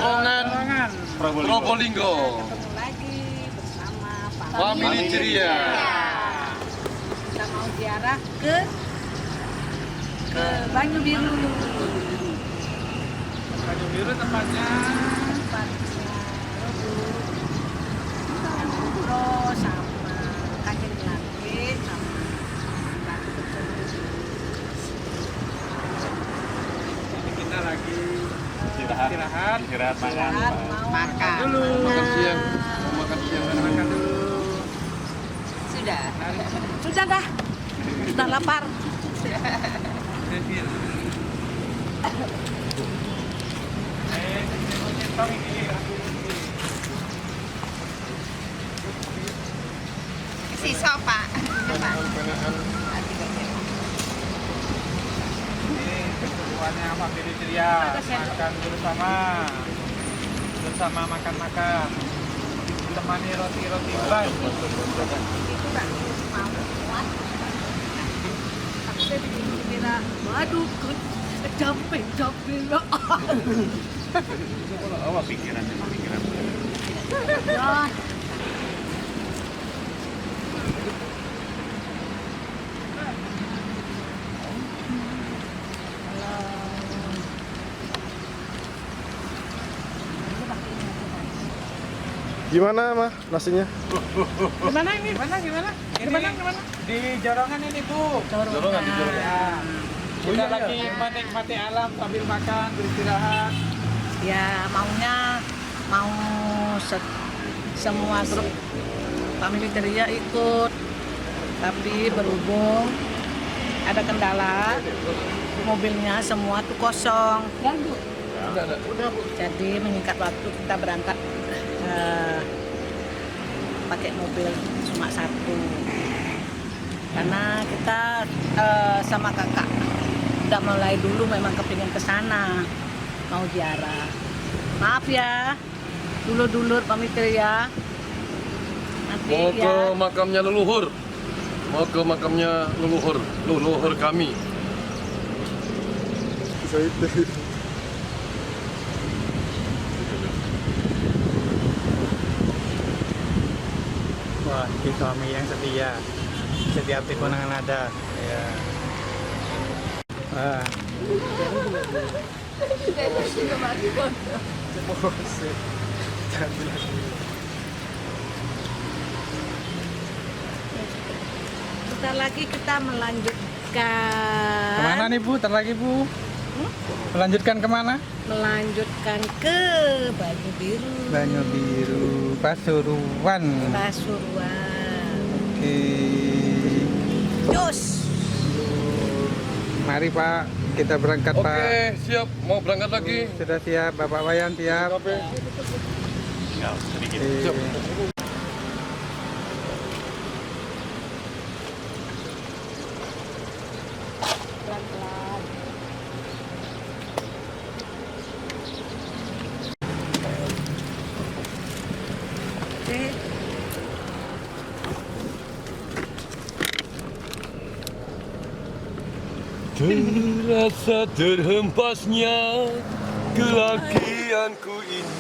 Terowongan Probolinggo. Ketemu lagi bersama Family Ceria. Kita mau ziarah ke Banyu Biru. Banyu Biru tempatnya Robo sama kaki langit sama kita lagi istirahat makan dulu. Makan siang. Mau makan siang kan? Makan dulu. sudah dah sudah lapar. Si sopa. Ini keseruannya Family Ceria, makan bersama makan-makan, ditemani roti-roti ban. Waduh, capek. Apa pikiran? Ya. Gimana mah nasinya? Gimana ini? Gimana? Di Jorongan ini, Bu. Jorongan di Jorongan. Ya. Kita lagi menikmati alam sambil makan, beristirahat. Ya maunya mau semua grup Family Ceria ikut, tapi berhubung ada kendala, mobilnya semua tuh kosong. Jadi meningkat waktu kita berangkat pakai mobil cuma satu, karena kita sama kakak udah mulai dulu memang kepingin ke sana mau ziarah. Maaf ya dulur-dulur Family Ceria, nanti Mau ke ya makamnya leluhur. Leluhur kami. Wah, ini suami yang setia. Setiap di konangan ada. Ya. Wah. bentar lagi kita melanjutkan. Kemana nih, Bu? Ntar lagi, Bu. Melanjutkan kemana? Melanjutkan ke Banyu Biru. Banyu Biru, Pasuruan. Pasuruan. Oke. Jos. Mari Pak, kita berangkat Pak. Oke, siap. Mau berangkat lagi. Sudah siap, Bapak Wayan siap. Oke. Siap. Pelan-pelan. Oke. Terasa terhempasnya kelakianku ini.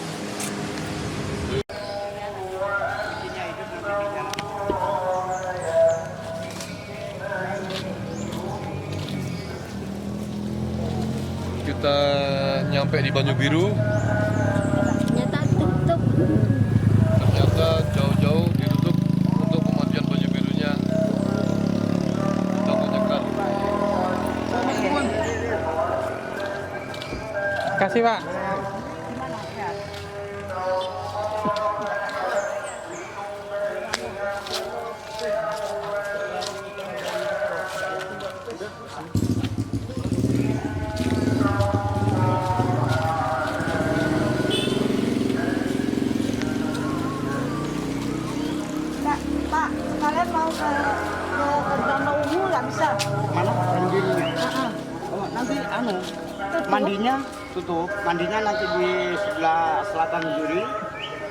Kita nyampe di Banyu Biru. Ternyata tutup. Ternyata jauh-jauh ditutup untuk pemandian Banyu Birunya. Kita menyekat. Kasih Pak. Gimana ya? Pak, kalian mau ke Danau Ungu nggak bisa? Mana banjirnya? Oh, nanti mandinya tutup. Mandinya nanti di sebelah selatan Juri.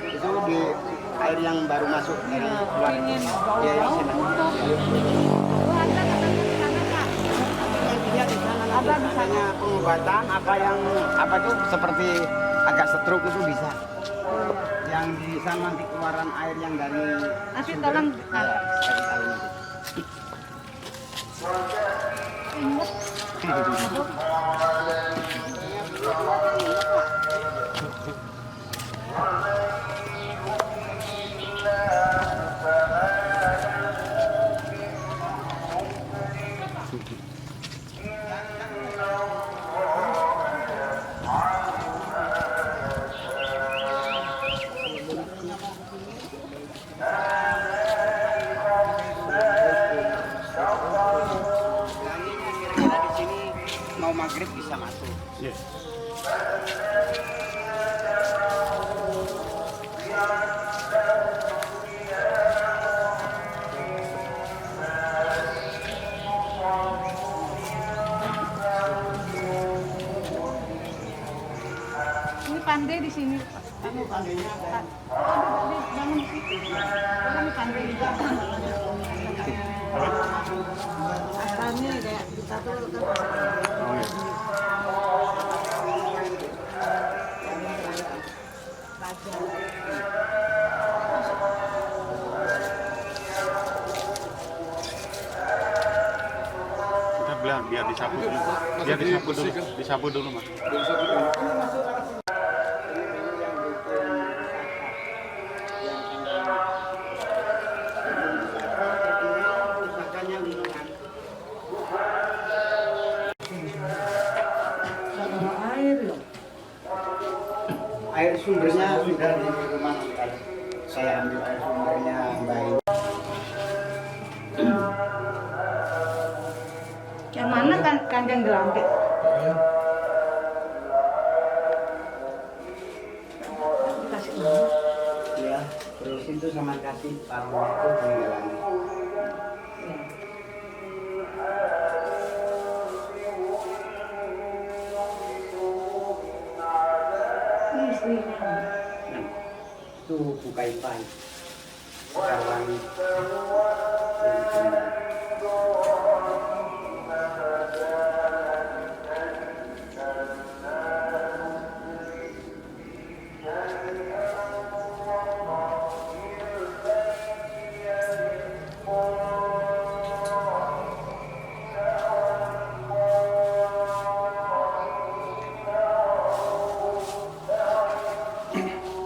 Itu di air yang baru masuk dari luar. Ingin Iya, yang sana. Oh, ada katanya di sana, Pak. Iya, di sana. Ada misalnya pengobatan apa tuh seperti agak stroke itu bisa. Yang di sana nanti keluaran air yang dari Nanti sumber, tolong, ya, saya tahu nanti. ingat. Kira-kira di sini mau maghrib bisa masuk. Iya. Ini pandai di sini. Ini pandainya ada. Jangan di situ. Ini pandai juga. Asalnya kayak kita tuh Oh iya. Kita bilang biar disapu dulu. Biar disapu dulu. Disapu dulu, Mas. Air sumbernya sudah di rumah tadi. Saya ambil air sumbernya baik. yang mana kan kandang gelambir? Dikasih ini. Ya, terus itu sama kasih paruh itu peninggalannya. Ini istrinya. Nah, itu bukai pai. Sekarang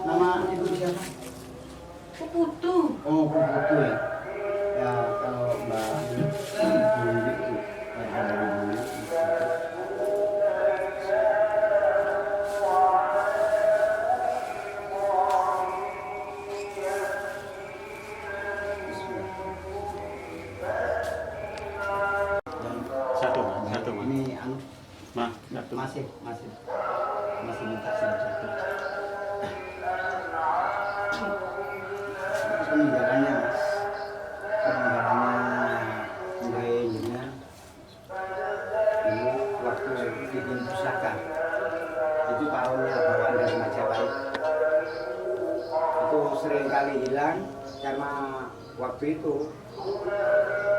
nama ibu siapa? Puputu. Oh, Bu Putu ya. Ya, kalau Mbak Buli itu ada dari Buli. Satu, Mas. Satu, Mas. Ini anu Mas, satu. masih minta satu. Peninggalannya mas, peninggalannya dulu waktu bikin pusaka itu paruhnya bawaan dari Majapahit itu sering kali hilang karena waktu itu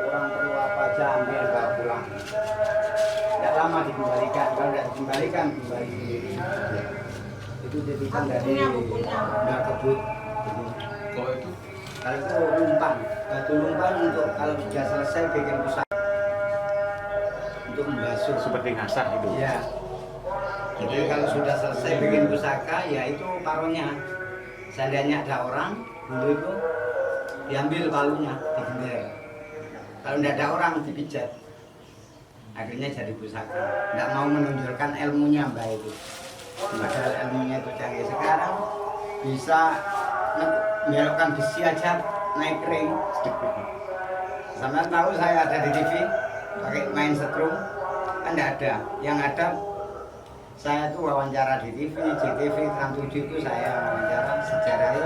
orang perlu apa aja ambil bawa pulang, tidak lama dikembalikan, kalau tidak dikembalikan kembali sendiri itu jadikan dari nggak kebut. Kalau itu Kalau itu lumpan, batu lumpan untuk kalau sudah selesai bikin pusaka untuk membasuh. Seperti ngasah itu. Iya. Jadi kalau sudah selesai bikin pusaka, ya itu paruhnya. Seandainya ada orang dulu itu diambil palunya, digender. Kalau tidak ada orang dipijat. Akhirnya jadi pusaka. Tidak mau menunjukkan ilmunya mbak itu. Padahal ilmunya itu canggih sekarang bisa belokkan besi aja naik ring. Sama tahu saya ada di TV pakai main setrum kan tidak ada. Yang ada saya tuh wawancara di TV, JTV, Trans 7 itu saya wawancara sejarahnya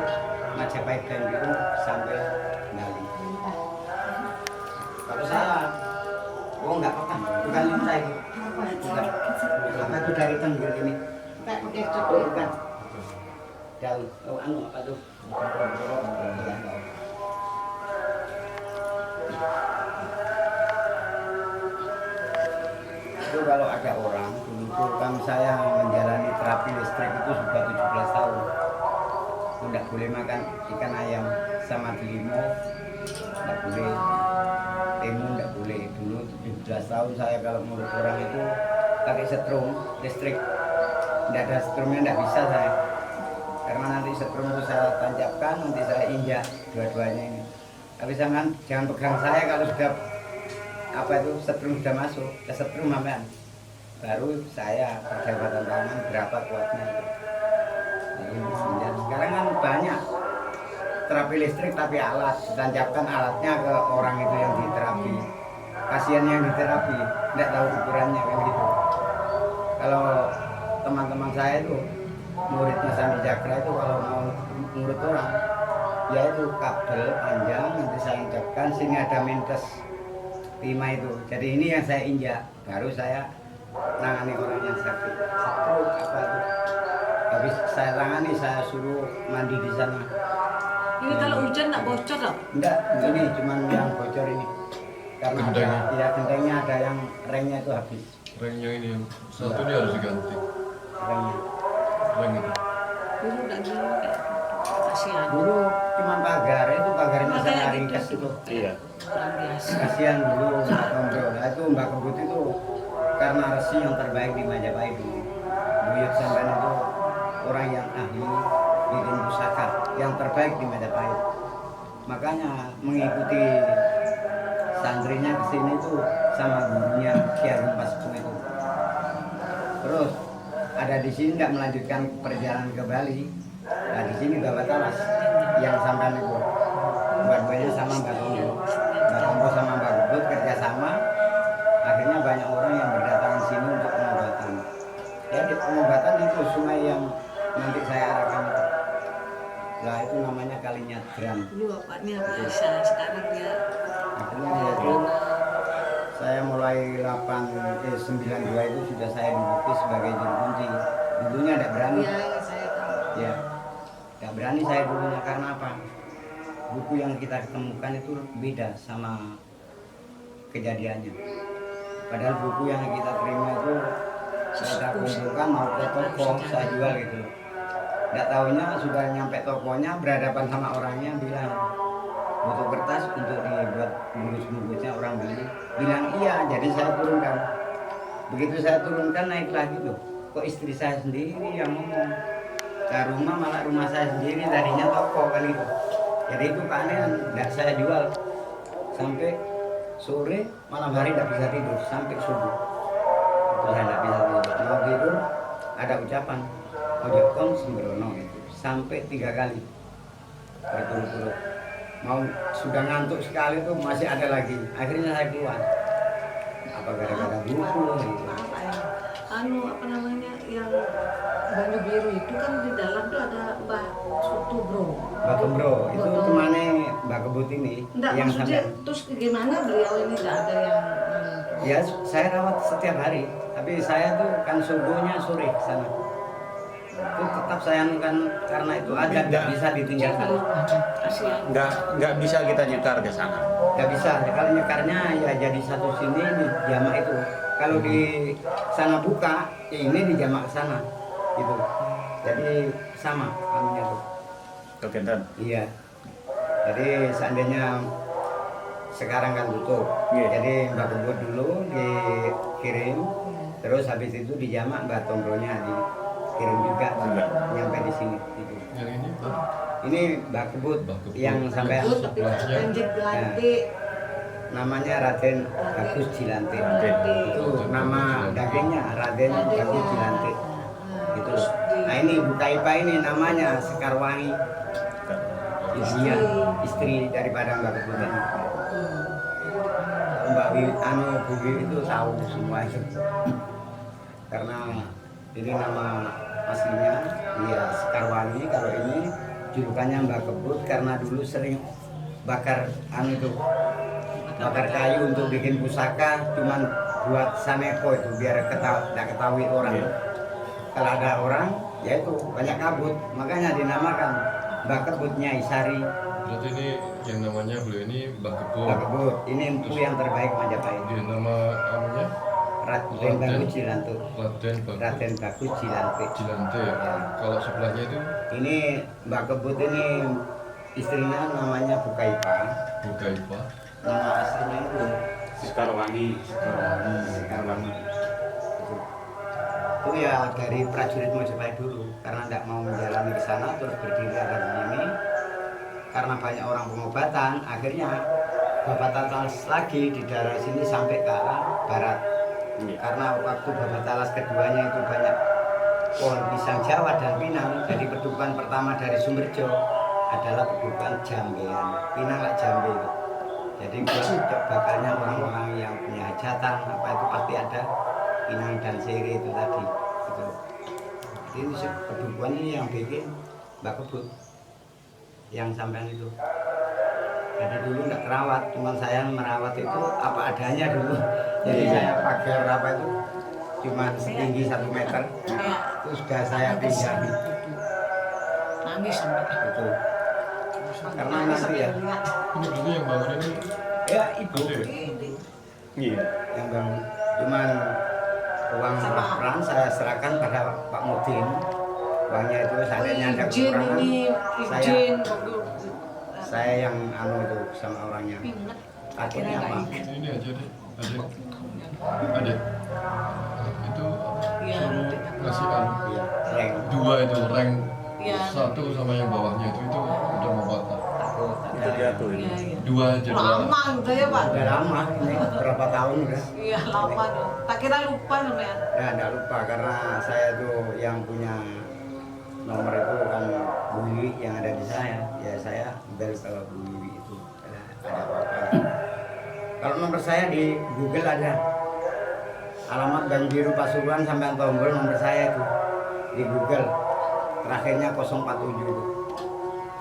Majapahit dan Biru sampai Bali. Kalau saya, oh enggak apa-apa, bukan lintah itu. Bukan. Apa itu dari tenggel ini? Bukan. Daun, oh anu apa tuh? itu kalau ada orang dulu tuh kan saya menjalani terapi listrik itu sudah 17 tahun. Tidak boleh makan ikan ayam sama delimo, tidak boleh, timun tidak boleh. Dulu 17 tahun saya kalau menurut orang itu pakai setrum listrik, tidak ada setrumnya tidak bisa saya, karena nanti setrum itu saya tancapkan, nanti saya injak dua-duanya ini. Tapi jangan pegang saya kalau sudah apa itu setrum sudah masuk ke setrum sampean, baru saya perjabatan tangan berapa kuatnya. Sekarang kan banyak terapi listrik tapi alat, ditancapkan alatnya ke orang itu yang diterapi. Kasihan yang diterapi, tidak tahu ukurannya kan gitu. Kalau teman-teman saya itu muridnya Sandi Cakra itu kalau mau ngurut orang, ya itu kabel panjang nanti saya injakkan, sini ada mintes 5 itu. Jadi ini yang saya injak, baru saya nangani orang yang sakit stroke apa itu. Habis saya tangani, saya suruh mandi di sana. Ini kalau hujan nggak bocor loh? Enggak, ini cuma yang bocor ini. Karena Gentengnya. ya gentengnya ada yang remnya itu habis. Remnya ini yang satu ini harus diganti. Remnya. Rem itu. Dulu udah gini kayak kasihan. Dulu cuma pagar, itu pagarnya Makanya sama gitu ringkas itu. Iya. Orang biasa. Kasihan dulu Mbak Tombro. Nah, itu Mbak Kebut itu karena resi yang terbaik di Majapahit dulu. Buyut Samban itu orang yang ahli bikin pusaka yang terbaik di Majapahit. Makanya mengikuti santrinya ke sini itu sama gurunya Ki Harun Pasku itu. Terus ada di sini tidak melanjutkan perjalanan ke Bali. Nah di sini Bapak Talas yang sampai itu. Dua-duanya sama Mbak Tombo. Mbak Tombo sama Mbak Kebut kerjasama. Akhirnya banyak orang yang berdatangan sini untuk pengobatan. Ya di pengobatan itu sungai yang nanti saya arahkan. Nah itu namanya Kalinyadran. Dulu bapaknya biasa, sekarang dia Akhirnya ya itu saya mulai 92 itu sudah saya duduki sebagai juru kunci. Dulunya tidak berani. ya saya tahu. Ya, tidak berani saya dulunya karena apa? Buku yang kita ketemukan itu beda sama kejadiannya. Padahal buku yang kita terima itu saya kumpulkan mau ke toko saya jual gitu. Tidak tahunya sudah nyampe tokonya berhadapan sama orangnya bilang butuh kertas untuk dibuat bungkus-bungkusnya, orang beli bilang iya, jadi saya turunkan. Begitu saya turunkan naik lagi loh, kok istri saya sendiri yang ngomong. Nah rumah malah rumah saya sendiri, tadinya toko kali itu. Jadi itu keanehan, tidak saya jual sampai sore, malam hari tidak bisa tidur sampai subuh. Itu saya tidak bisa tidur. Mau tidur ada ucapan ojekon sembrono itu sampai 3 kali berturut-turut. Mau sudah ngantuk sekali tuh masih ada lagi. Akhirnya saya keluar. Apa gara-gara buku gitu. Apa ya? Apa namanya yang Banyu Biru itu kan di dalam tuh ada Mbah Soto Bro. Mbak Kembro itu Betul. temane Mbak Kebut ini Enggak, yang maksudnya sampai terus gimana beliau ini nggak ada yang ya saya rawat setiap hari. Tapi saya tuh kan subuhnya sore ke sana. Itu tetap saya anukan karena itu ada tidak bisa ditinggalkan. kasihan. Nggak bisa kita nyetar ke sana. Tidak bisa. Kalau nyekarnya ya jadi satu sini di jamak itu. Kalau di sana buka, ya ini di jamak sana. Gitu. Jadi sama anunya tuh. Kekentan. Iya. Jadi seandainya sekarang kan tutup. Iya. Jadi Mbak Kebut dulu dikirim. Terus habis itu di jamak Mbak Tombronya dikirim juga. Iya. Nyampe di sini. Gitu. Yang ini Pak. Ini Mbak Kebut Mbak Kebut. yang sampai Betul, tapi Banjir Gelantik. namanya Raden Bagus Jilantik. Oke. Itu nama dagingnya Raden Bagus Jilantik. Gitu. Nah ini Bu Taipa ini namanya Sekarwangi. Ibunya, istri daripada Mbak Kebut. Mbak Bu Wi itu tahu semua itu. Karena ini nama aslinya dia Sekarwangi. Kalau ini julukannya Mbak Kebut karena dulu sering bakar itu bakar kayu untuk bikin pusaka, cuman buat sanepo itu biar tidak ketahui orang. Kalau ada orang ya itu banyak kabut, makanya dinamakan Mbak Kebut Nyai Sari. Berarti ini yang namanya beliau ini Mbak Kebut. Mbak Kebut ini empu yang terbaik Majapahit. Dia nama anunya Raden Raden Bagus Jilantik. Raden Bagus Raden Bagus Jilantik. Jilante. Ya. Kalau sebelahnya itu Ini Mbak Kebut ini istrinya namanya Bukaipa. Bukaipa. Nama aslinya itu Sekarwangi. Sekarwangi. Itu ya dari prajurit Mojopahit dulu, karena tidak mau menjalani ke sana terus berdiri ada di sini. Karena banyak orang pengobatan, akhirnya Babat Talas lagi di daerah sini sampai ke arah barat. Karena waktu Babat Talas keduanya itu banyak pohon pisang Jawa dan Pinang, jadi pedukuhan pertama dari Sumberjo adalah pedukuhan Jambean, Pinang lah Jambe itu. Jadi cocok bakalnya orang-orang yang punya hajatan apa itu pasti ada Pinang dan Siri itu tadi. Gitu. Ini pedukuhan ini yang bikin Mbak Kebut yang sampean itu. Jadi dulu nggak terawat, cuma saya merawat itu apa adanya dulu. Jadi saya pagar apa itu cuma setinggi 1 meter. Itu sudah saya pindahin. Nangis sampai. Itu. Karena nanti ya, Ini berarti yang bangun ini ya ibu Iya. yang bangun. Cuman uang peran saya serahkan pada Pak Mudin. Uangnya itu seandainya ada Izin kekurangan, ini, izin. saya yang itu sama orangnya. Pinget. Takutnya apa? ini aja deh. Adek. Itu Iya, suruh adek. ngasih anu. Iya, rank. 2 itu rank Iya. 1 sama yang bawahnya itu udah mau patah. Takut. Itu jatuh ini. Iya, iya. 2 aja. Lama udah ya Pak. Udah lama ini berapa tahun udah. Iya lama tuh. Tak kira lupa sampean. Ya enggak lupa karena saya tuh yang punya nomor itu kan Bu Wiwi yang ada di saya. Ya saya bel kalau Bu Wiwi itu ada apa-apa. Kalau nomor saya di Google ada alamat Banjiru Pasuruan sampai tombol nomor saya itu di Google. Terakhirnya 047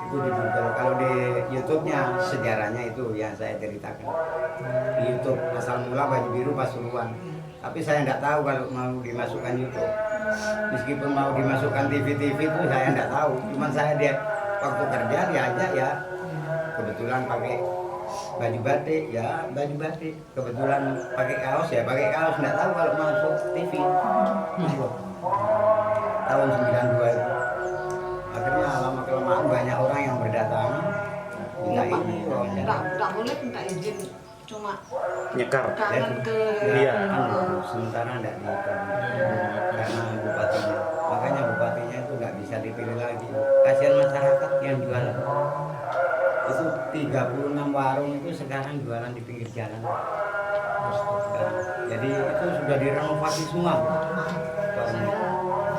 itu di Google. Kalau di YouTube-nya sejarahnya itu yang saya ceritakan. Di YouTube asal mula Banjiru Pasuruan. Tapi saya tidak tahu kalau mau dimasukkan YouTube. Meskipun mau dimasukkan TV-TV itu saya tidak tahu. Cuman saya dia waktu kerja diajak ya. Kebetulan pakai baju batik ya baju batik. Kebetulan pakai kaos ya pakai kaos. Tidak tahu kalau masuk TV. Tahun 92 itu. Akhirnya lama kelamaan banyak orang yang berdatangan. Minta ini. Enggak boleh minta izin. Cuma Nyekar. kangen ke Iya. Sementara tidak karena bupatinya. Makanya bupatinya itu nggak bisa dipilih lagi. Kasihan masyarakat yang jualan. Itu 36 warung itu sekarang jualan di pinggir jalan. Jadi itu sudah direnovasi semua. saya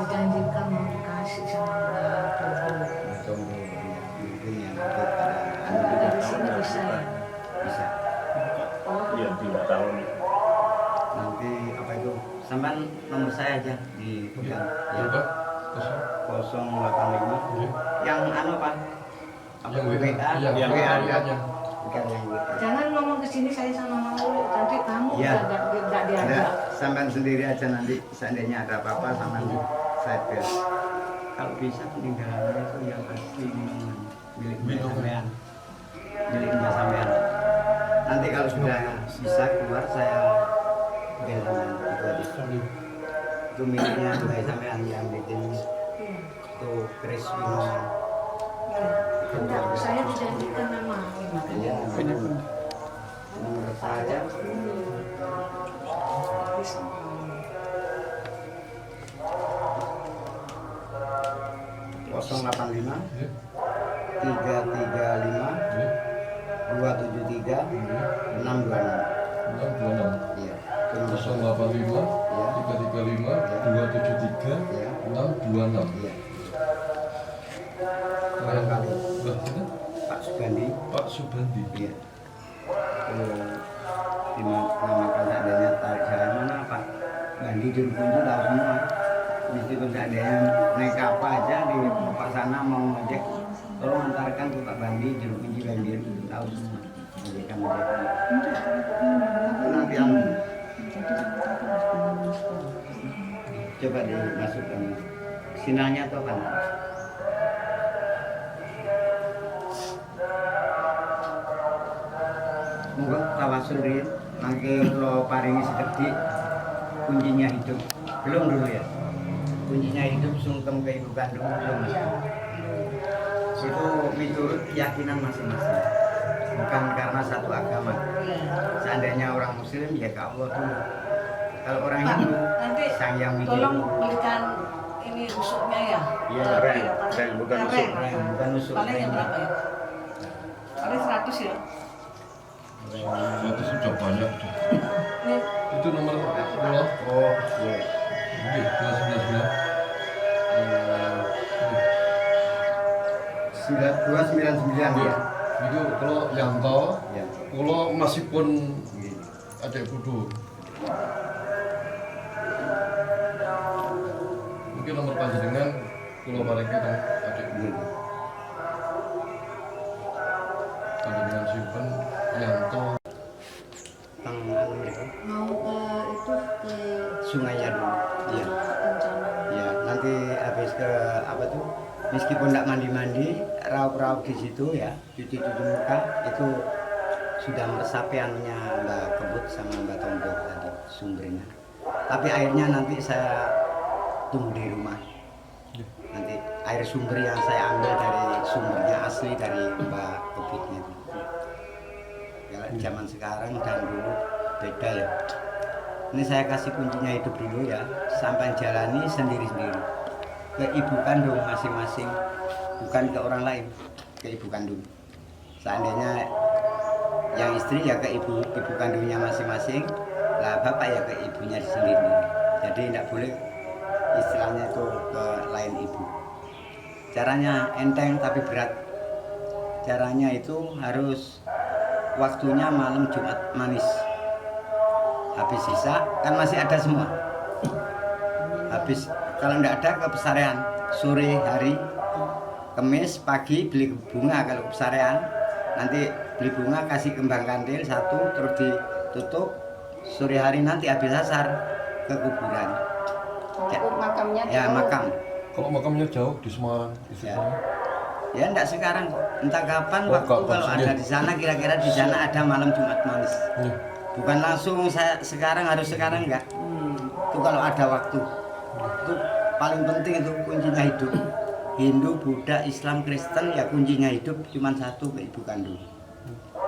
dijanjikan mau dikasih sama Mbak Toto. Mungkin yang Dari sini bisa ya. bisa. Iya, 3 tahun. Nanti apa itu? Sampai nomor saya aja di pegang. Ya. Coba. 085. Iya. Yang anu Pak? Apa Yang WA? WA. Iya, WA WA-nya. ya. Bukan yang WA. Jangan ngomong ke sini saya sama mau nanti kamu Iya. enggak Ada diajak. sampean sendiri aja nanti seandainya ada apa-apa sama saya bel. Kalau bisa peninggalannya itu yang asli milik Mbak sampean. Milik Mbak sampean. Nanti kalau sudah bisa keluar saya bel itu aja. Itu miliknya Mbak sampean yang bikin itu keris minuman. Enggak, saya dijanjikan sama Iya, nomor saja. Iya. 085 Iya. 335 Iya. 273 Iya. 626. 626. Iya. 085 335 273 Iya. 626. Iya. Barangkali. Mbah sinten? Pak Subandi. Pak Subandi. Iya. Dinamakan seadanya tarik jalan mana Pak Bandi di Rukunju tahu semua. Meskipun seadanya naik kapal aja di Pak sana mau ngejek, tolong antarkan ke Pak Bandi di Rukunju Banjir tahu semua. Ngejekkan. Nanti coba dimasukkan sinarnya atau apa? Monggo tawasul rin mangke kula paringi sekedhik kuncinya hidup belum dulu ya. Kuncinya hidup sungkem ke ibu kandung belum. Itu menurut keyakinan masing-masing. Bukan karena satu agama. Seandainya orang Muslim ya ke Allah dulu. Kalau orang Pak, Hindu, nanti Sang Yang Widi tolong dulu. belikan ini rusuknya ya. Iya, reng, bukan Ya, rusuk. Reng, bukan nusuk. Paling yang reng. berapa ya? Paling 100 ya. Itu sudah banyak. Ini Itu nomor pulau. Oh, iya. Oke, 299. 299 ya. Itu kalau Yanto, Ya. kalau masih pun ada kudu. Mungkin nomor panjenengan kalau mereka dan adik kudu. Panjenengan simpen Yanto. Tang mereka mau ke itu ke sungainya dulu. Iya. rencana. Ya, nanti habis ke apa tuh? Meskipun tidak mandi-mandi, raup-raup di situ ya, cuci-cuci muka itu sudah meresapi anunya Mbak Kebut sama Mbak Tombok tadi sumbernya. Tapi airnya nanti saya tunggu di rumah. Nanti air sumber yang saya ambil dari sumbernya asli dari Mbak Kebutnya itu. Ya, zaman sekarang dan dulu beda ya. Ini saya kasih kuncinya hidup dulu ya, sampai jalani sendiri-sendiri ke ibu kandung masing-masing, bukan ke orang lain, ke ibu kandung. Seandainya yang istri ya ke ibu kandungnya masing-masing, lah bapak ya ke ibunya sendiri. Jadi tidak boleh istilahnya itu ke lain ibu. Caranya enteng tapi berat. Caranya itu harus waktunya malam Jumat manis. Habis sisa kan masih ada semua. Habis kalau tidak ada ke pesarean sore hari, Kemis pagi beli bunga kalau ke pesarean, nanti beli bunga kasih kembang kantil satu terus ditutup, sore hari nanti habis asar ke kuburan. Makamnya Ya makam. Kalau makamnya jauh di Semarang, di Ya. Semarang. Ya enggak sekarang kok. Entah kapan Oh, waktu kapan, kalau ada iya. di sana kira-kira di sana ada malam Jumat manis. Iya. Bukan langsung saya sekarang harus sekarang enggak. Itu kalau ada waktu. Itu paling penting itu kuncinya hidup. Hindu, Buddha, Islam, Kristen ya kuncinya hidup cuma satu ke ibu kandung.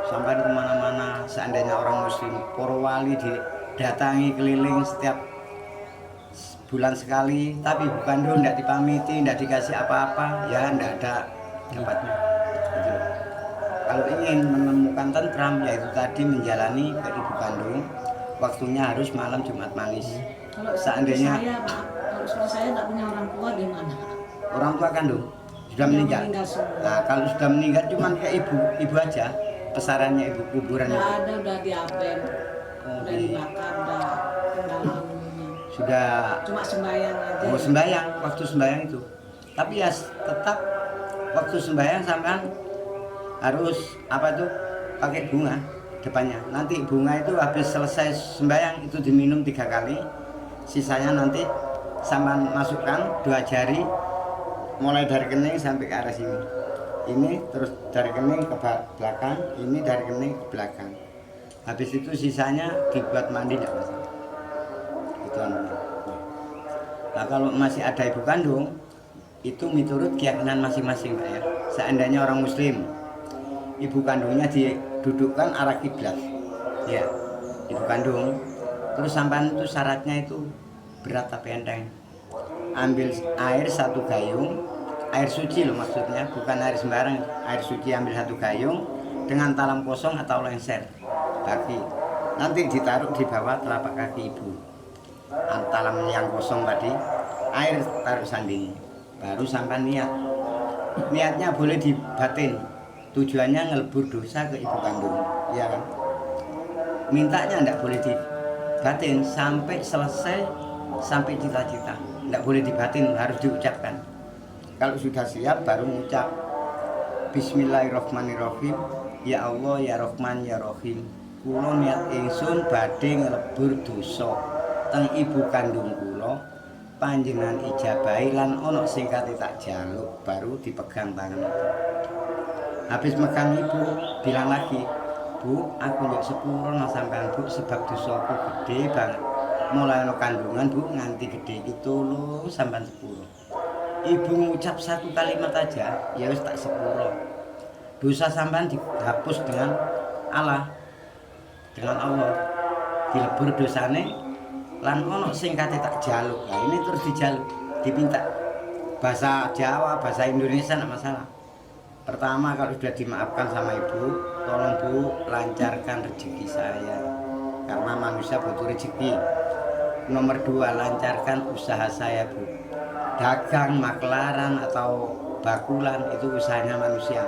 Sampai kemana-mana seandainya orang Muslim, para wali didatangi keliling setiap bulan sekali, tapi ibu kandung tidak dipamiti, tidak dikasih apa-apa, ya tidak ada dapatnya. Gitu. Kalau ingin menemukan tentram, yaitu tadi menjalani ke ibu kandung, waktunya harus malam Jumat manis. Kalau Seandainya saya, Pak, kalau suami saya tidak punya orang tua di mana? orang tua kandung sudah Yang meninggal. meninggal semua. Nah, kalau sudah meninggal cuma ke ibu aja, pesarannya ibu kuburan Nggak itu. ada, udah diapen, Oh, udah dibakar, udah tinggal ininya. Sudah Cuma sembahyang aja. mau sembahyang, waktu sembahyang itu. Tapi ya tetap waktu sembahyang sampean harus apa tuh pakai bunga depannya. Nanti bunga itu habis selesai sembahyang itu diminum 3 kali. Sisanya nanti sampean masukkan 2 jari mulai dari kening sampai ke arah sini. Ini terus dari kening ke belakang, ini dari kening ke belakang. Habis itu sisanya dibuat mandi enggak masalah. Itu anunya. Nah, kalau masih ada ibu kandung, itu menurut keyakinan masing-masing, Pak ya. Seandainya orang Muslim, ibu kandungnya didudukkan arah kiblat, ya, ibu kandung. Terus sampan itu syaratnya itu berat tapi enteng. Ambil air 1 gayung, air suci loh maksudnya, bukan air sembarang. Air suci ambil 1 gayung dengan talam kosong atau lengser kaki. Nanti ditaruh di bawah telapak kaki ibu. Talam yang kosong tadi, air taruh sanding. Baru sampai niat. Niatnya boleh dibatin. Tujuannya ngelebur dosa ke ibu kandung, ya kan? Mintanya enggak boleh dibatin sampai selesai, sampai cita-cita. Enggak boleh dibatin, harus diucapkan. Kalau sudah siap baru mengucap Bismillahirrahmanirrahim. Ya Allah, ya Rahman, ya Rahim. Kula niat ingsun badhe nglebur dosa teng ibu kandung kula, panjenengan ijabahi lan ana sing kate tak jaluk, baru dipegang tangan. Habis megang ibu bilang lagi, Bu, aku njuk sepuro nang sampean Bu sebab dosaku gede banget. mulai ono kandungan Bu nganti gede itu lo sampai 10. Ibu ngucap satu kalimat aja ya wis tak 10. Dosa sampean dihapus dengan Allah. Dengan Allah dilebur dosane lan ono sing kate tak jaluk. Nah ini terus dijaluk, diminta. Bahasa Jawa, bahasa Indonesia enggak masalah. Pertama kalau sudah dimaafkan sama ibu, tolong Bu lancarkan rezeki saya. Karena manusia butuh rezeki. Nomor 2, lancarkan usaha saya Bu. Dagang, maklaran atau bakulan itu usahanya manusia.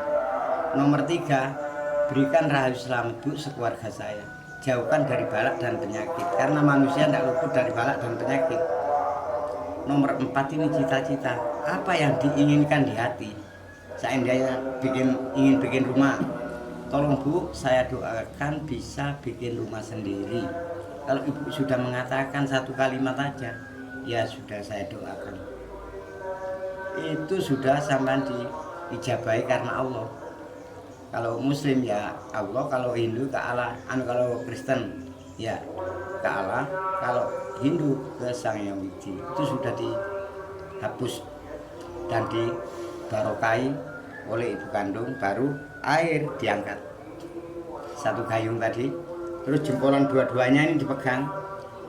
Nomor 3, berikan rahayu selamat Bu sekeluarga saya. Jauhkan dari balak dan penyakit. Karena manusia tidak luput dari balak dan penyakit. Nomor 4 ini cita-cita. Apa yang diinginkan di hati? Seandainya ingin bikin rumah, tolong Bu, saya doakan bisa bikin rumah sendiri. Kalau ibu sudah mengatakan satu kalimat aja, ya sudah saya doakan. Itu sudah sampai diijabahi karena Allah. Kalau Muslim ya Allah, kalau Hindu ke Allah, kalau Kristen ya ke Allah, kalau Hindu ke Sang Hyang Widi. Itu sudah dihapus dan dibarokai oleh ibu kandung, baru air diangkat. Satu gayung tadi, terus jempolan dua-duanya ini dipegang,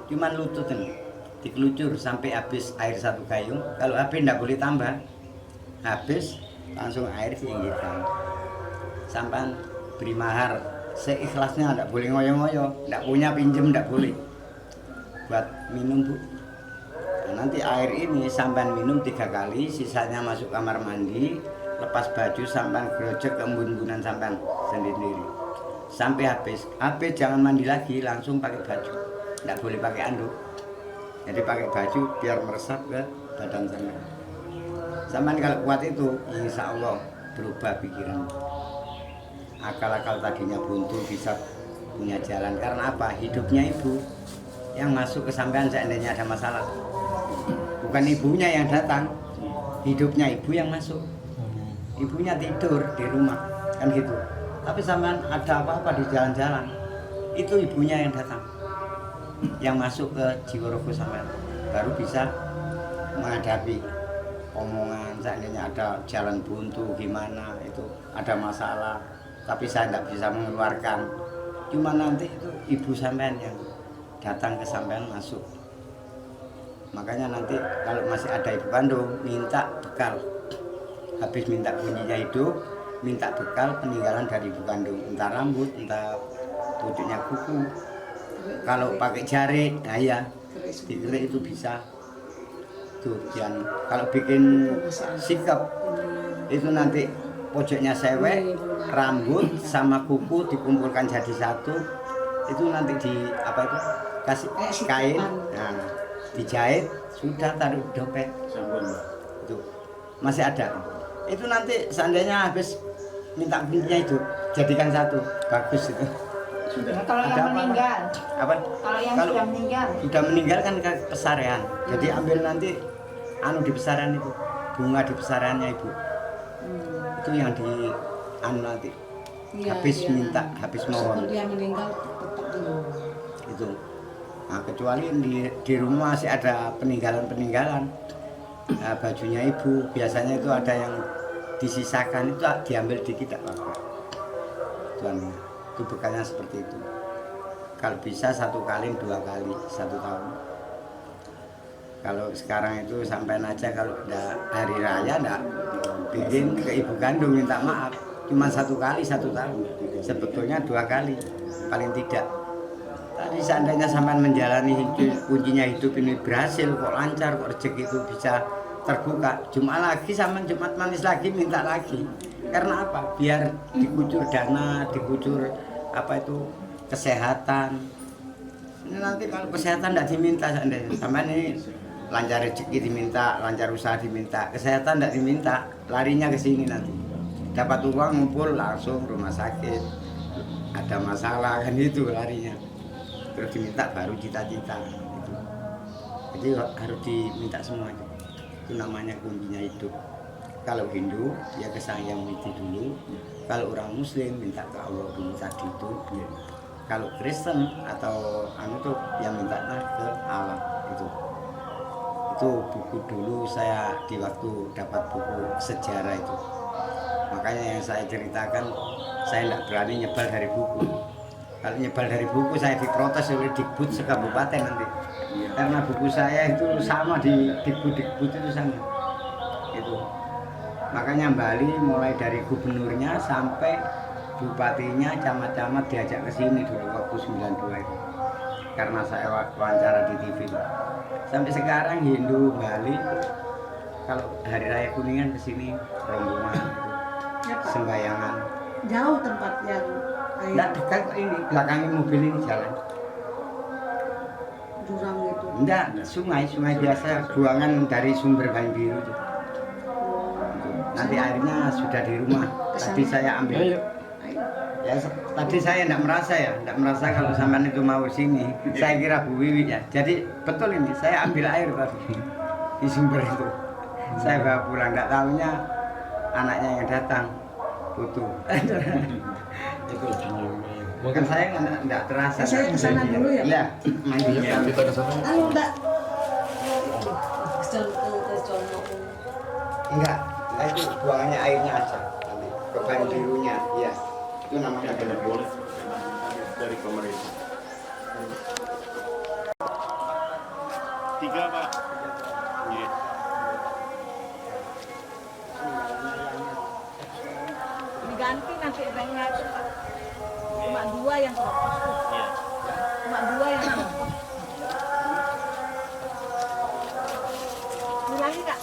cuman lutut ini dikelucur sampai habis air satu gayung. Kalau habis tidak boleh tambah, habis langsung air diinggirkan. Sampai beri mahar seikhlasnya, tidak boleh ngoyo-ngoyo, tidak punya pinjem tidak boleh. Buat minum Bu. Nah, nanti air ini sampai minum 3 kali, sisanya masuk kamar mandi, lepas baju sampai gerojek ke embun-embunan sampai sendiri. Sampai habis jangan mandi lagi, langsung pakai baju, tidak boleh pakai anduk. Jadi pakai baju biar meresap ke badan sampai. Sampai kalau kuat itu, insya Allah berubah pikiran. Akal-akal tadinya buntu bisa punya jalan. Karena apa? Hidupnya ibu yang masuk ke sampean seandainya ada masalah. Bukan ibunya yang datang, hidupnya ibu yang masuk. Ibunya tidur di rumah, kan gitu. Tapi sampean ada apa-apa di jalan-jalan, itu ibunya yang datang, yang masuk ke jiwa rogo sampean, baru bisa menghadapi omongan. Seandainya ada jalan buntu gimana, itu ada masalah, tapi saya tidak bisa mengeluarkan. Cuma nanti itu ibu sampean yang datang ke sampean masuk. Makanya nanti kalau masih ada ibu kandung, minta bekal. Habis minta kuncinya hidup, minta bekal peninggalan dari ibu kandung, entah rambut, entah pucuknya kuku. Kalau pakai jari, nah ya, dikerik itu bisa. Tuh, dan kalau bikin sikap itu nanti pojoknya sewek, rambut sama kuku dikumpulkan jadi satu. Itu nanti kasih kain, nah, dijahit, sudah taruh dompet. Itu masih ada. Itu nanti seandainya habis minta kuncinya itu jadikan satu, bagus itu. Nah, kalau yang meninggal, Apa? kalau sudah meninggal, sudah meninggal kan ke pesarean. Jadi ambil nanti di pesarean itu, bunga di pesareannya ibu. Itu yang di nanti. Habis minta, habis mohon. Dia meninggal tetap dulu. Itu. Nah, kecuali di rumah masih ada peninggalan-peninggalan. Nah, bajunya ibu biasanya itu ada yang disisakan, itu diambil dikit tak apa. Tuan, itu bekalnya seperti itu. Kalau bisa 1 kali, 2 kali 1 tahun. Kalau sekarang itu sampai aja kalau udah hari raya enggak bikin ke ibu kandung minta maaf, cuma 1 kali 1 tahun. Sebetulnya 2 kali paling tidak. Tadi seandainya sampai menjalani hidup, kuncinya hidup ini berhasil, kok lancar, kok rezeki itu bisa terbuka. Jumat lagi sama Jumat manis lagi minta lagi. Karena apa? Biar dikucur dana, dikucur kesehatan. Ini nanti kalau kesehatan tidak diminta seandainya. Sampai ini lancar rezeki diminta, lancar usaha diminta, kesehatan tidak diminta, larinya ke sini nanti. Dapat uang ngumpul langsung rumah sakit. Ada masalah kan itu larinya. Terus diminta baru cita-cita gitu. Jadi harus diminta semua itu namanya kuncinya hidup. Kalau Hindu ya ke Sang Hyang Widi dulu, kalau orang Muslim minta ke Allah dulu tadi itu. kalau Kristen atau anu tuh yang mintanya ke Allah itu buku dulu saya di waktu dapat buku sejarah itu, makanya yang saya ceritakan saya tidak berani nyebar dari buku. Kalau nyebar dari buku saya diprotes oleh Dikbud sekabupaten nanti, karena buku saya itu sama di Dikbud itu sama itu. Makanya Bali mulai dari gubernurnya sampai bupatinya, camat-camat diajak ke sini dulu waktu 92 itu. Karena saya wawancara di TV. Sampai sekarang Hindu Bali kalau hari raya Kuningan ke sini rombongan Ya, Pak. sembayangan. Jauh tempat yang air Enggak dekat kok ini, belakangnya mobil ini jalan. jurang gitu. Enggak, sungai biasa buangan dari sumber Banyu Biru itu. Nanti airnya sudah di rumah. Tadi saya ambil. Ayo. Ya, tadi saya enggak merasa kalau sampean itu mau sini. Saya kira Bu Wiwi ya. Jadi betul ini, saya ambil air tadi di sumber itu. Saya bawa pulang, enggak tahunya anaknya yang datang butuh. Itu. Mungkin saya enggak terasa. Saya kesana dulu ya, Pak? Iya, mandinya. Kita ke sana. Anu enggak. Enggak, nah itu buangannya airnya aja. Nanti ke Banyu Birunya, iya. Itu namanya Banyu Biru. Dari pemerintah. 3 Pak. Iya. Diganti nanti banknya itu, Pak. Cuma 2 yang keropos tuh. Cuma 2 yang keropos. Ini lagi, Kak.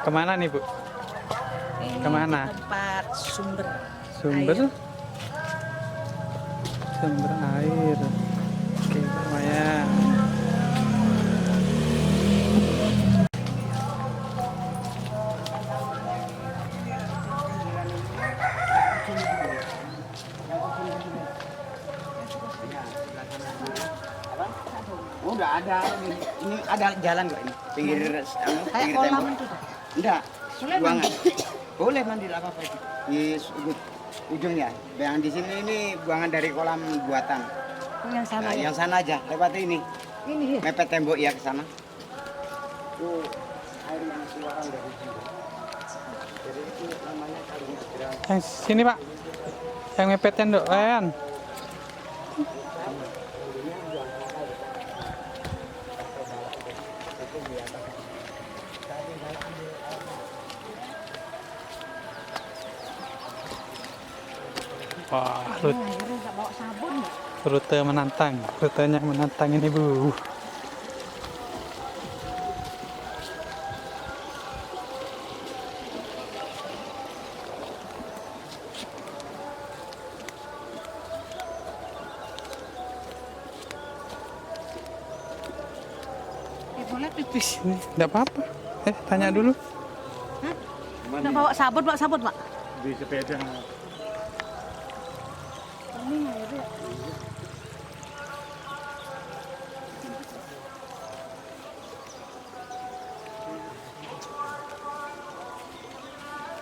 Kemana nih Bu? Ini Kemana? tempat sumber Sumber? air. Sumber air. Oke, lumayan. Oh, enggak ada. Ini ada jalan kok ini. Pinggir Kayak pinggir kolam tembok. itu, Kak. Enggak. Boleh Buangan. Boleh mandi apa apa itu. Di ujungnya. Yang di sini ini buangan dari kolam buatan. Oh, yang sana Nah, ya. yang sana aja, lewat ini. Ini ya. Mepet tembok ya ke sana. Itu air yang keluar dari sini. Jadi itu namanya kalinya Gerang. Yang sini Pak. Yang mepet tendok kan. Wah, Akhirnya nggak bawa sabun ya. rute menantang. Rutenya menantang ini Bu. Boleh pipis. Ini enggak apa-apa. Tanya dulu. Nggak bawa sabun, Pak. Di sepeda. Ini airnya.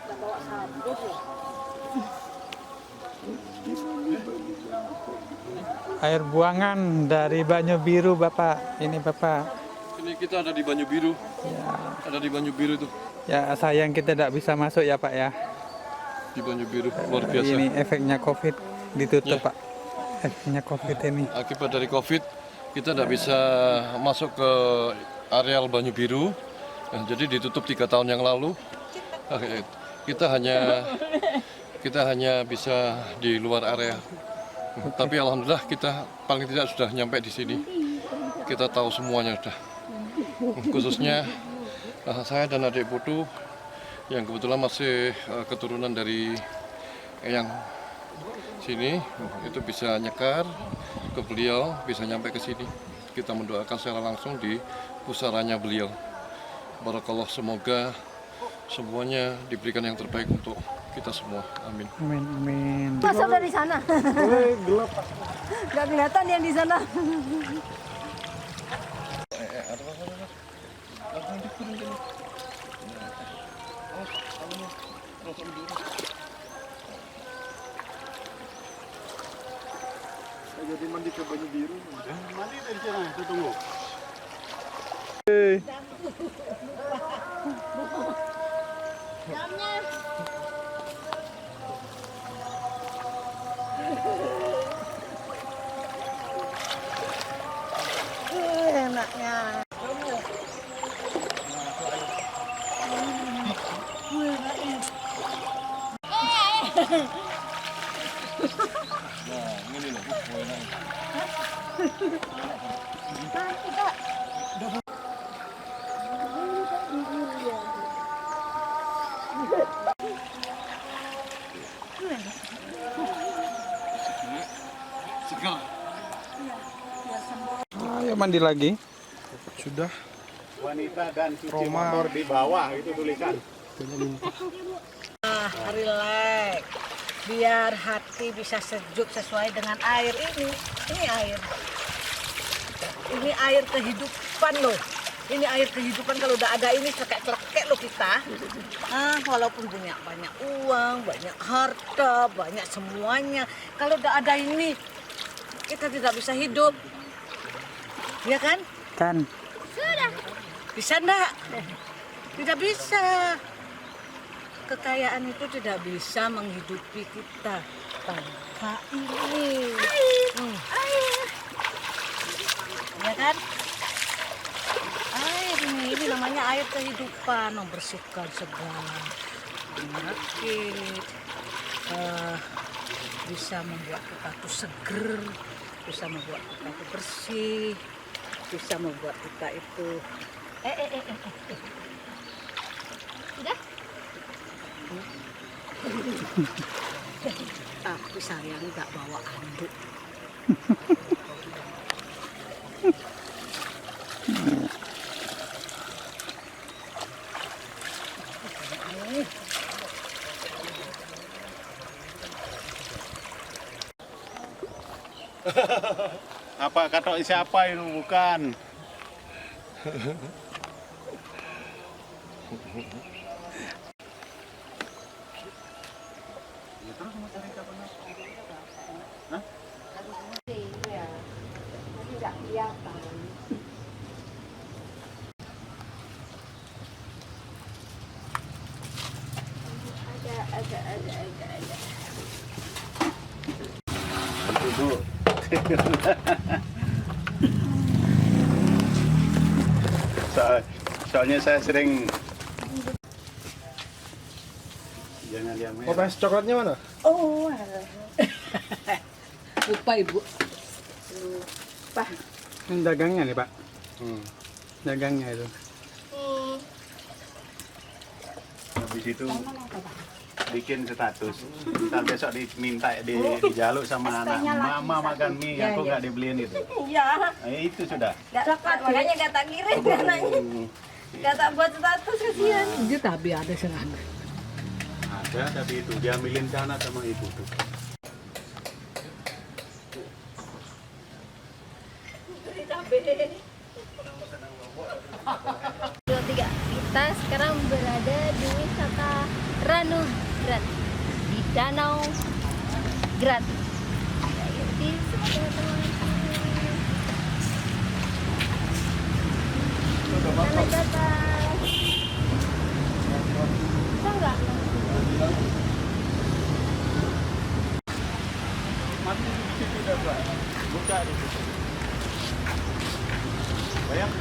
Nggak bawa sabun ya. Air buangan dari Banyu Biru Bapak. Ini Bapak. Ini kita ada di Banyu Biru. Ya, Ada di Banyu Biru itu. ya sayang kita tidak bisa masuk ya Pak ya. Di Banyu Biru luar biasa. Ini efeknya COVID ditutup Ya. Pak. Efeknya COVID ini. Akibat dari Covid kita tidak bisa masuk ke areal Banyu Biru. Nah, jadi ditutup 3 tahun yang lalu. Kita hanya bisa di luar area. Tapi alhamdulillah kita paling tidak sudah nyampe di sini. Kita tahu semuanya sudah. Khususnya saya dan adik Putu yang kebetulan masih keturunan dari yang sini itu bisa nyekar ke beliau, bisa nyampe ke sini. Kita mendoakan secara langsung di pusaranya beliau. Barakallah, semoga semuanya diberikan yang terbaik untuk kita semua. Amin. Amin, amin. Masuk dari sana. Gelap. Nggak kelihatan yang di sana. Jadi mandi ke Banyu Biru. Mandi dari sana, kita tunggu. Enaknya. Nah, ini loh, enak. Segar. Ayo mandi lagi. Sudah. Wanita dan cuci Roma. motor di bawah, itu tulisan. Relax. Biar hati bisa sejuk sesuai dengan air ini. Ini air. Ini air kehidupan loh. Ini air kehidupan, kalau udah ada ini celekek loh kita. Walaupun punya banyak uang, banyak harta, banyak semuanya. Kalau udah ada ini, kita tidak bisa hidup. Ya kan? Kan. Bisa enggak? Tidak bisa. Kekayaan itu tidak bisa menghidupi kita tanpa ini. Ya kan? Air ini namanya air kehidupan, membersihkan segala penyakit, bisa membuat kita tuh seger, bisa membuat kita tuh bersih, bisa membuat kita itu Udah? tapi sayang nggak bawa anduk. Apa kata siapa itu bukan? Tidak kelihatan. Ada. Duduk. Soalnya saya sering jangan diam ya. es coklatnya mana? Oh, lupa ibu. Lupa. Ini dagangnya nih, Pak. Hmm. Dagangnya itu. Habis itu bikin status. Ntar besok diminta dijaluk sama anak. Mama makan mie, aku nggak dibeliin itu. Iya. Itu sudah. Gak tepat, makanya gak tak kirim anaknya. Gak tak buat status, kasihan. Dia tapi ada serang. Ada tapi itu diambilin sana sama ibu tuh. Dua, tiga. Kita sekarang berada di wisata Ranu Grad di Danau Grad. Di naik ke atas. Bisa nggak? Mati di situ dah, Pak. Buka di situ. Bayang.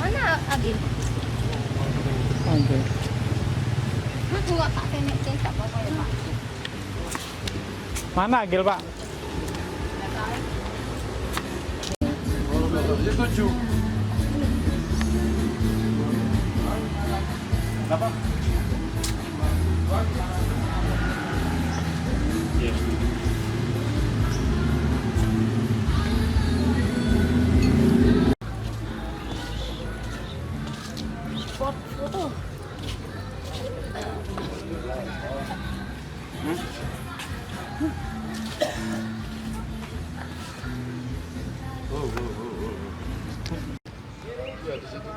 Mana Agil? Oke. Aku nggak tak tenek tak apa-apa ya Pak. Mana Agil, Pak? Setuju. Kenapa? Iya. juga di sini.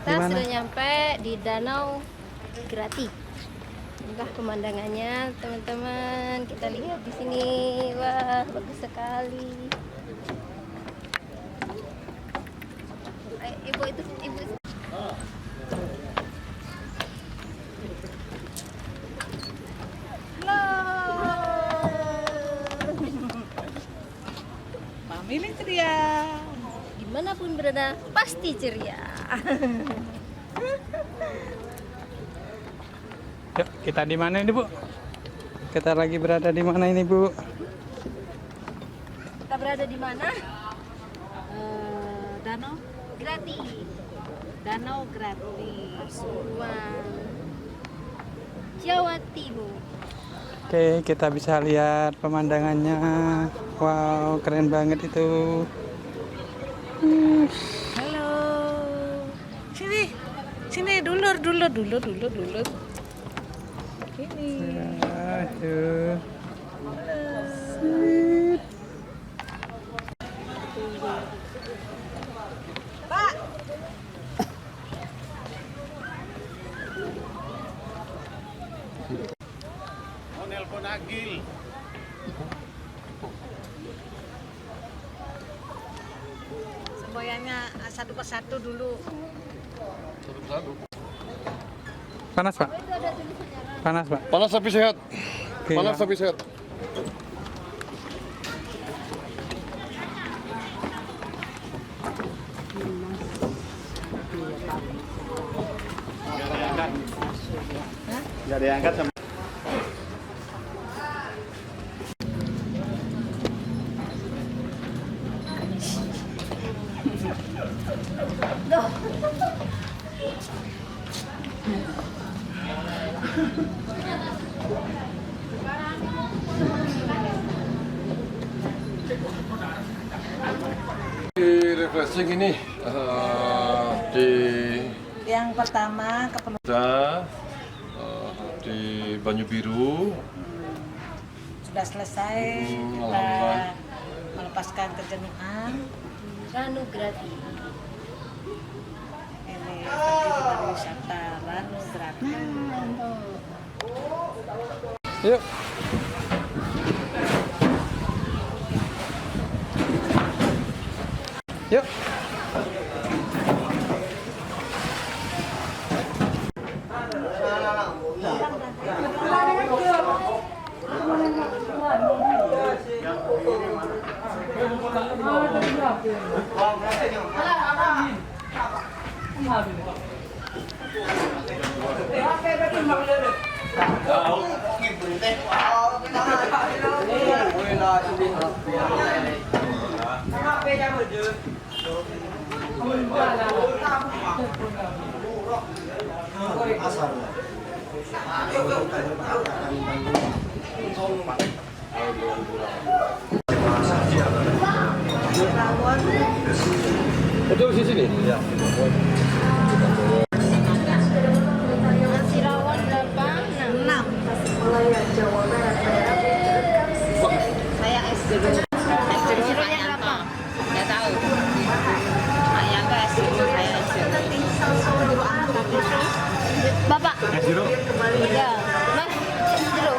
Kita sudah nyampe di Danau Grati. Inilah pemandangannya, teman-teman. Kita lihat di sini. Wah, bagus sekali. Ibu itu, ibu. Family ceria. Dimanapun berada, pasti ceria. Yuk, kita di mana ini, Bu? Kita lagi berada di mana ini, Bu? Kita berada di mana? Danau Grati, Danau Grati. Pasuruan, Jawa Timur. Oke, kita bisa lihat pemandangannya. Wow, keren banget itu. Halo. Sini. Sini dulur. Ini. Aduh. Pak. Mau nelpon Agil. Semboyannya satu persatu dulu. Satu-satu. Panas, Pak? Panas, Pak? Panas tapi sehat. Oke, Panas Pak. tapi sehat. Nggak diangkat sama. Di refreshing ini di Yang pertama keperluan di Banyu Biru. sudah selesai. Kita alhamdulillah. melepaskan kejenuhan. Danau Grati. Ini pergi di pariwisata Danau Grati. Yuk. Yuk. Betul di sini. Ya. Nasi rawon berapa? 6. Saya es jeruk. Es jeruk Pak Yanto. Nggak tahu. Pak Yanto es jeruk, saya es jeruk. Bapak. Es jeruk. Ya. Mas, jeruk.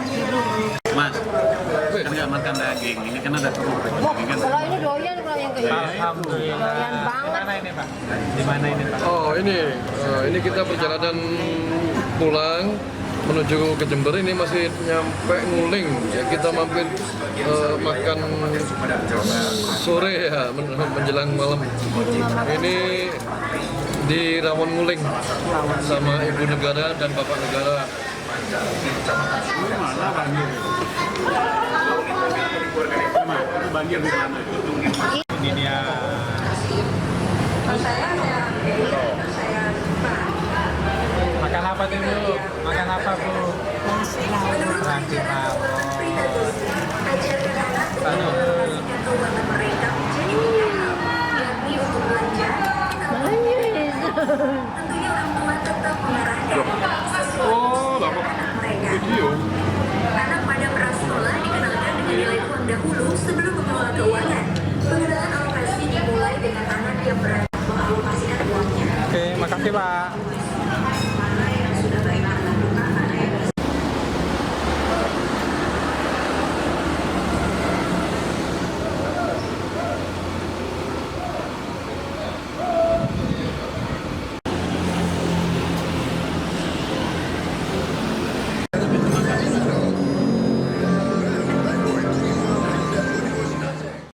Mas, kan nggak makan daging. Ini kan ada kerupuk. Ini kan. Kalau ini doyan kalau yang kayak gini. Alhamdulillah. Doyan banget. Mana ini, Pak? Di mana ini, Pak? Oh ini kita perjalanan pulang menuju ke Jember. Ini masih nyampe Nguling ya, kita mampir makan sore ya menjelang malam. Ini di Rawon Nguling sama Ibu Negara dan Bapak Negara. Banjir di mana? Ini dia. Makan apa dulu? Makan apa, Bu? Laki Oh, dapat video. Anak pada prasekolah dikenalkan dengan nilai uang dahulu sebelum mengelola keuangan. Pengenalan alokasi dimulai dengan anak yang berani mengalokasikan uangnya. Oke, makasih Pak.